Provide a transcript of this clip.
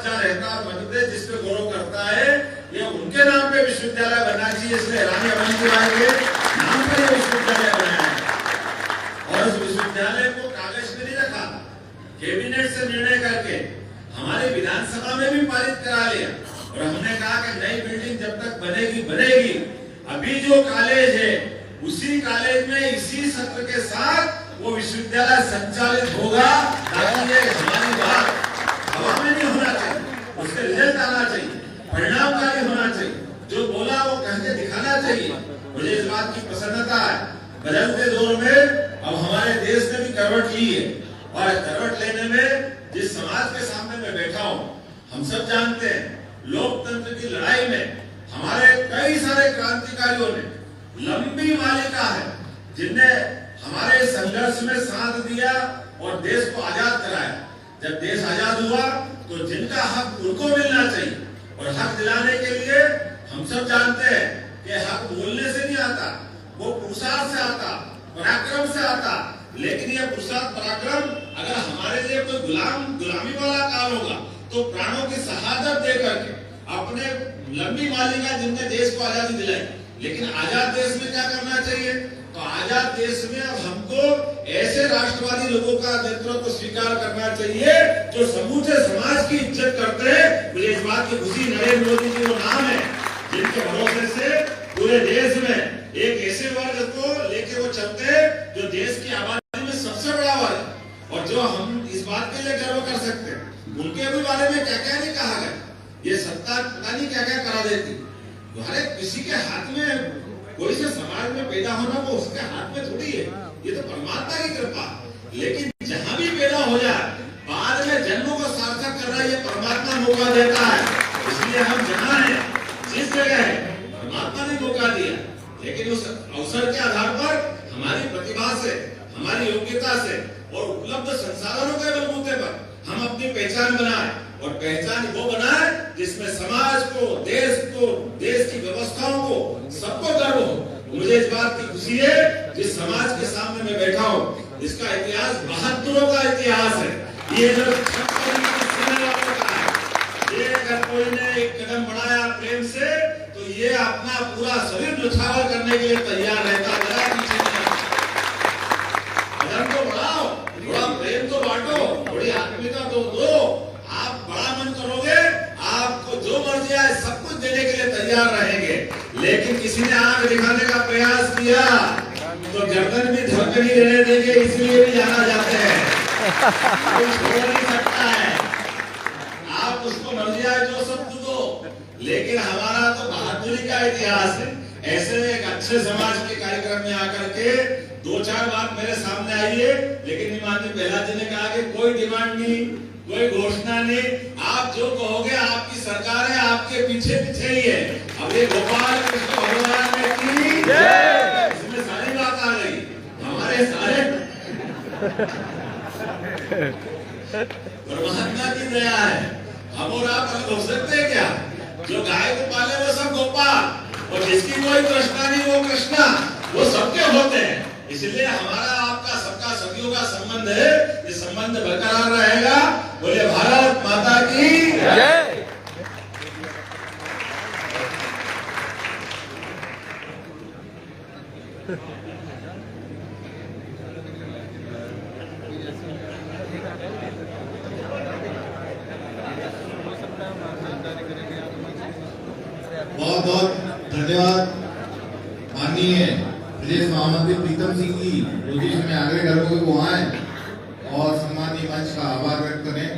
जहाँ रहता है मध्य प्रदेश जिसपे गौरव करता है, ये उनके नाम पे विश्वविद्यालय बनना चाहिए। इसलिए रानी अवंतीबाई के नाम पर ये विश्वविद्यालय बनाया है। और उस विश्वविद्यालय को कागज में नहीं रखा, कैबिनेट से निर्णय करके हमारे विधानसभा में भी पारित करा लिया। और हमने कहा कि नई बिल्डिंग जब तक बनेगी बनेगी, अभी जो कॉलेज है उसी कॉलेज में इसी सत्र के साथ वो विश्वविद्यालय संचालित होगा, ताकि ये हमारी बात हवा में नहीं होना चाहिए, उसके रिजल्ट आना चाहिए, परिणामकारी होना चाहिए, जो बोला वो कहकर दिखाना चाहिए। मुझे इस बात की प्रसन्नता है, बदलते दौर में अब हमारे देश ने भी करवट ली है। और करवट लेने में जिस समाज के सामने मैं बैठा हूँ, हम सब जानते हैं लोकतंत्र की लड़ाई में हमारे कई सारे क्रांतिकारियों ने लंबी मालिका है, जिनने हमारे संघर्ष में साथ दिया और देश को आजाद कराया। जब देश आजाद हुआ तो जिनका हक उनको मिलना चाहिए, और हक दिलाने के लिए हम सब जानते हैं कि हक बोलने से नहीं आता, वो पुरुषार्थ से आता, पराक्रम से आता। लेकिन यह पुरुषार्थ पराक्रम अगर हमारे लिए कोई गुलामी वाला काल होगा तो प्राणों की शहादत देकर के अपने लंबी मालिका जिनने देश को आजादी दिलाई। लेकिन आजाद देश में क्या करना चाहिए? तो आजाद देश में अब हमको ऐसे राष्ट्रवादी लोगों का नेतृत्व स्वीकार करना चाहिए जो समूचे समाज की इज्जत करते हैं। मुझे इस बात की खुशी, नरेंद्र मोदी जी वो नाम है जिनके भरोसे से पूरे देश में एक ऐसे वर्ग को लेके वो चलते हैं जो देश की आबादी में सबसे बड़ा वर्ग, और जो हम इस बात के लिए गर्व कर सकते हैं। उनके भी बारे में क्या क्या नहीं कहा गया, ये सत्ता पता नहीं क्या क्या करा देती। हर एक किसी के हाथ में, कोई से समाज में पैदा होना वो उसके हाथ में थोड़ी है, ये तो परमात्मा की कृपा। लेकिन जहां भी पैदा हो जाए बाद में जन्मों को सार्थक करना ये परमात्मा मौका देता है। इसलिए हम जहाँ हैं, जिस जगह है, परमात्मा ने मौका दिया। लेकिन उस अवसर के आधार पर हमारी प्रतिभा से, हमारी योग्यता से और उपलब्ध संसाधनों के बलबूते पर हम अपनी पहचान बनाए, और पहचान वो बनाए जिसमें समाज को, देश की व्यवस्थाओं को, सबको गर्व हो। मुझे इस बात की खुशी है जिस समाज के सामने मैं बैठा हूँ, इसका इतिहास बहादुरों का इतिहास है। ये जो ये अगर कोई ने एक कदम बढ़ाया प्रेम से, तो ये अपना पूरा शरीर न्यौछावर करने के लिए तैयार रहता है। कदम तो बढ़ाओ, थोड़ा प्रेम तो बांटो, थोड़ी आत्मीयता तो दो। आप बड़ा मन करोगे, आपको जो मर्जी आए सब कुछ देने के लिए तैयार रहेंगे। लेकिन किसी ने आंख दिखाने का प्रयास किया तो गर्दन भी धड़कनी रहने देंगे, इसलिए भी जाना जाते हैं। कोई छोड़ नहीं सकता है, आप उसको मर्जी आए जो सब दो। लेकिन हमारा तो बहादुरी का इतिहास है। ऐसे में एक अच्छे समाज के कार्यक्रम में आकर के दो चार बात मेरे सामने आई है, लेकिन माननीय प्रहलाद जी ने कहा कि कोई डिमांड नहीं, कोई घोषणा नहीं, आप जो कहोगे आपकी सरकार है, आपके पीछे पीछे ही है। अब ये गोपाल कृष्ण भगवान की इसमें सारी बात आ गई, हमारे सारे परमात्मा की दया है। हम और आप अलग हो सकते हैं क्या? जो गाय को पाले वो सब गोपाल, और जिसकी कोई कृष्णा नहीं वो कृष्णा, वो सबके होते हैं। इसलिए हमारा आपका सबका सदियों का संबंध है, ये संबंध बरकरार रहेगा। बोले भारत माता की जय। बहुत बहुत धन्यवाद माननीय प्रदेश महामंत्री प्रीतम सिंह जी, जो मैं आग्रह करूंगा कि वो आए और सम्मानीय मंच का आभार व्यक्त करें।